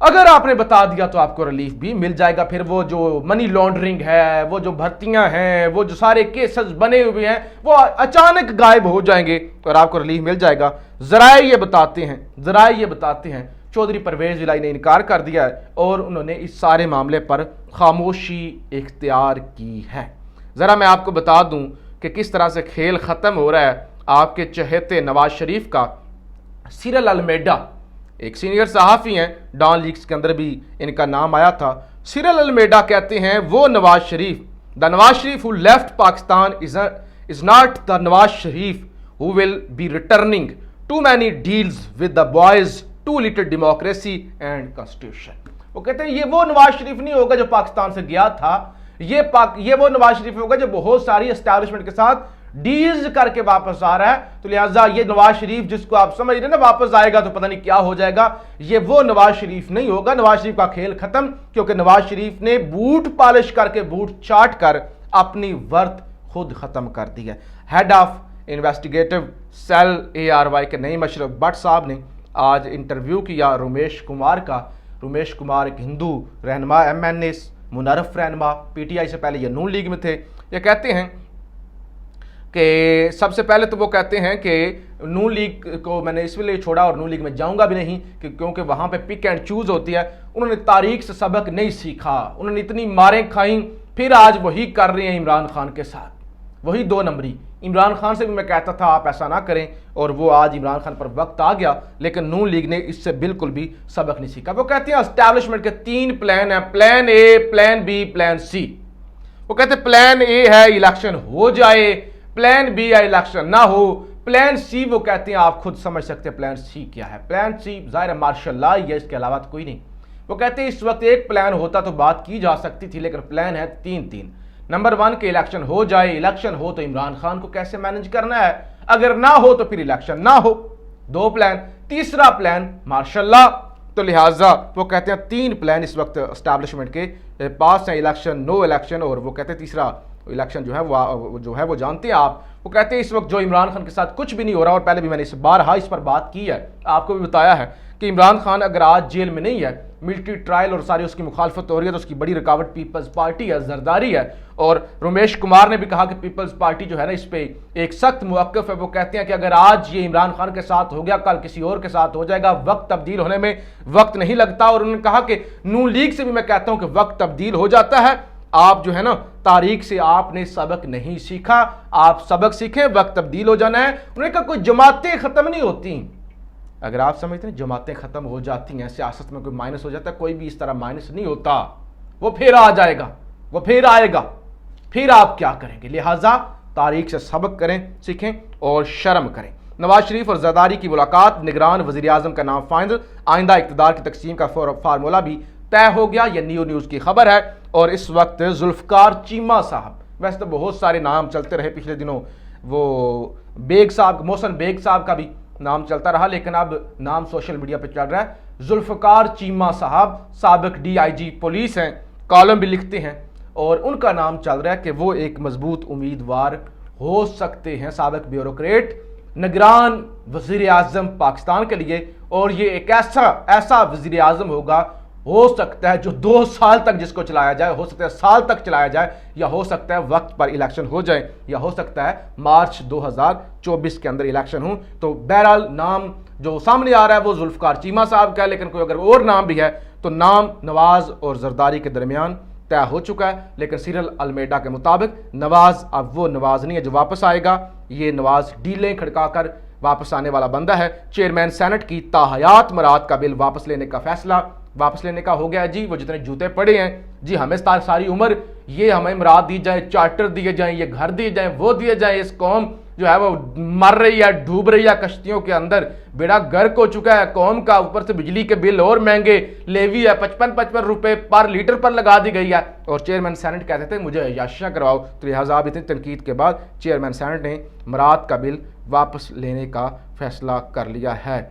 اگر آپ نے بتا دیا تو آپ کو ریلیف بھی مل جائے گا. پھر وہ جو منی لانڈرنگ ہے, وہ جو بھرتیاں ہیں, وہ جو سارے کیسز بنے ہوئے ہیں, وہ اچانک غائب ہو جائیں گے اور آپ کو ریلیف مل جائے گا. ذرائع یہ بتاتے ہیں چودھری پرویز الہی نے انکار کر دیا ہے اور انہوں نے اس سارے معاملے پر خاموشی اختیار کی ہے. ذرا میں آپ کو بتا دوں کہ کس طرح سے کھیل ختم ہو رہا ہے آپ کے چہیتے نواز شریف کا. سیرل المیڈا ایک سینئر صحافی ہیں, ڈان لیکس کے اندر بھی ان کا نام آیا تھا. سیرل المیڈا کہتے ہیں وہ Nawaz Sharif, the Nawaz Sharif who left Pakistan is not the Nawaz Sharif who will be returning. Too many deals with the boys, too little democracy and constitution. وہ کہتے ہیں یہ وہ نواز شریف نہیں ہوگا جو پاکستان سے گیا تھا, یہ وہ نواز شریف ہوگا جو بہت ساری اسٹیبلشمنٹ کے ساتھ ڈیلز کر کے واپس آ رہا ہے. تو لہٰذا یہ نواز شریف جس کو آپ سمجھ رہے ہیں نا واپس آئے گا تو پتہ نہیں کیا ہو جائے گا, یہ وہ نواز شریف نہیں ہوگا. نواز شریف کا کھیل ختم, کیونکہ نواز شریف نے بوٹ پالش کر کے, بوٹ چاٹ کر اپنی ورت خود ختم کر دی ہے. Head of investigative cell ARY کے نئی مشرف بٹ صاحب نے آج انٹرویو کیا رومیش کمار کا. رومیش کمار ایک ہندو رہنما, MNA منرف رہنما, PTI سے پہلے یہ نون لیگ میں تھے. یہ کہتے ہیں کہ سب سے پہلے تو وہ کہتے ہیں کہ نون لیگ کو میں نے اس لیے چھوڑا اور نون لیگ میں جاؤں گا بھی نہیں کیونکہ وہاں پہ پک اینڈ چوز ہوتی ہے. انہوں نے تاریخ سے سبق نہیں سیکھا, انہوں نے اتنی ماریں کھائیں, پھر آج وہی کر رہے ہیں عمران خان کے ساتھ, وہی 2 نمبری. عمران خان سے بھی میں کہتا تھا آپ ایسا نہ کریں, اور وہ آج عمران خان پر وقت آ گیا, لیکن نون لیگ نے اس سے بالکل بھی سبق نہیں سیکھا. وہ کہتے ہیں اسٹیبلشمنٹ کے 3 پلان ہیں, plan A, plan B, plan C. وہ کہتے ہیں پلان A ہے الیکشن ہو جائے, پلان B ہے الیکشن نہ ہو, پلان C وہ کہتے ہیں آپ خود سمجھ سکتے ہیں پلان C کیا ہے. پلان C ظاہر ہے مارشل لا ہی ہے, اس کے علاوہ کوئی نہیں. وہ کہتے ہیں اس وقت ایک پلان ہوتا تو بات کی جا سکتی تھی, لیکن پلان ہے 3. نمبر 1 کہ الیکشن ہو جائے, الیکشن ہو تو عمران خان کو کیسے مینج کرنا ہے, اگر نہ ہو تو پھر الیکشن نہ ہو. 2 پلان. تیسرا پلان مارشل لا. تو لہٰذا وہ کہتے ہیں 3 پلان اس وقت اسٹیبلشمنٹ کے پاس ہیں, الیکشن, نو الیکشن, اور وہ کہتے ہیں تیسرا الیکشن جو ہے وہ جانتے ہیں آپ. وہ کہتے ہیں اس وقت جو عمران خان کے ساتھ کچھ بھی نہیں ہو رہا, اور پہلے بھی میں نے بارہا اس پر بات کی ہے, آپ کو بھی بتایا ہے کہ عمران خان اگر آج جیل میں نہیں ہے, ملٹری ٹرائل اور ساری اس کی مخالفت ہو رہی ہے, تو اس کی بڑی رکاوٹ پیپلز پارٹی ہے, زرداری ہے. اور رومیش کمار نے بھی کہا کہ پیپلز پارٹی جو ہے نا اس پہ ایک سخت موقف ہے. وہ کہتے ہیں کہ اگر آج یہ عمران خان کے ساتھ ہو گیا, کل کسی اور کے ساتھ ہو جائے گا, وقت تبدیل ہونے میں وقت نہیں لگتا. اور انہوں نے کہا کہ نون لیگ سے بھی میں کہتا ہوں کہ وقت تبدیل ہو جاتا ہے, آپ جو ہے نا تاریخ سے آپ نے سبق نہیں سیکھا, آپ سبق سیکھیں, وقت تبدیل ہو جانا ہے. انہوں نے کہا کوئی جماعتیں ختم نہیں ہوتی. اگر آپ سمجھتے ہیں جماعتیں ختم ہو جاتی ہیں, سیاست میں کوئی مائنس ہو جاتا ہے, کوئی بھی اس طرح مائنس نہیں ہوتا, وہ پھر آ جائے گا, وہ پھر آئے گا, پھر آپ کیا کریں گے. لہٰذا تاریخ سے سبق کریں, سیکھیں اور شرم کریں. نواز شریف اور زرداری کی ملاقات, نگران وزیر اعظم کا نام فائنل, آئندہ اقتدار کی تقسیم کا فارمولہ بھی طے ہو گیا. یہ نیوز کی خبر ہے. اور اس وقت ذوالفقار چیمہ صاحب, ویسے تو بہت سارے نام چلتے رہے پچھلے دنوں, وہ بیگ صاحب, محسن بیگ صاحب کا بھی نام چلتا رہا, لیکن اب نام سوشل میڈیا پہ چل رہا ہے ذوالفقار چیمہ صاحب, سابق DIG پولیس ہیں, کالم بھی لکھتے ہیں, اور ان کا نام چل رہا ہے کہ وہ ایک مضبوط امیدوار ہو سکتے ہیں, سابق بیوروکریٹ, نگران وزیر اعظم پاکستان کے لیے. اور یہ ایک ایسا وزیر اعظم ہوگا, ہو سکتا ہے جو 2 سال تک جس کو چلایا جائے, ہو سکتا ہے سال تک چلایا جائے, یا ہو سکتا ہے وقت پر الیکشن ہو جائے, یا ہو سکتا ہے مارچ 2024 کے اندر الیکشن ہوں. تو بہرحال نام جو سامنے آ رہا ہے وہ ذوالفقار چیمہ صاحب کا ہے, لیکن کوئی اگر اور نام بھی ہے تو نام نواز اور زرداری کے درمیان طے ہو چکا ہے. لیکن سیرل المیڈا کے مطابق نواز اب وہ نواز نہیں ہے جو واپس آئے گا, یہ نواز ڈیلیں کھڑکا کر واپس آنے والا بندہ ہے. چیئرمین سینٹ کی تاحیات مراد کا بل واپس لینے کا فیصلہ واپس لینے کا ہو گیا جی. وہ جتنے جوتے پڑے ہیں جی, ہمیں ساری عمر یہ ہمیں مراد دی جائیں, چارٹر دیے جائیں, یہ گھر دیے جائیں, وہ دیے جائیں, اس قوم جو ہے وہ مر رہی ہے, ڈوب رہی ہے کشتیوں کے اندر, بیڑا گرک ہو چکا ہے قوم کا, اوپر سے بجلی کے بل اور مہنگے, لیوی ہے 55 روپے پر لیٹر پر لگا دی گئی ہے. اور چیئرمین سینٹ کہتے تھے مجھے عیاشیاں کرواؤ, تو لہٰذا اب اتنی تنقید کے بعد چیئرمین سینٹ نے مراد کا بل واپس لینے کا فیصلہ کر لیا ہے.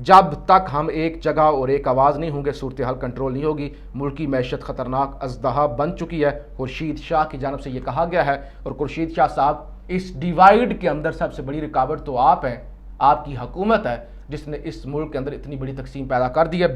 جب تک ہم ایک جگہ اور ایک آواز نہیں ہوں گے, صورتحال کنٹرول نہیں ہوگی. ملکی معیشت خطرناک اژدہا بن چکی ہے. خورشید شاہ کی جانب سے یہ کہا گیا ہے, اور خورشید شاہ صاحب اس ڈیوائیڈ کے اندر سب سے بڑی رکاوٹ تو آپ ہیں, آپ کی حکومت ہے جس نے اس ملک کے اندر اتنی بڑی تقسیم پیدا کر دی ہے.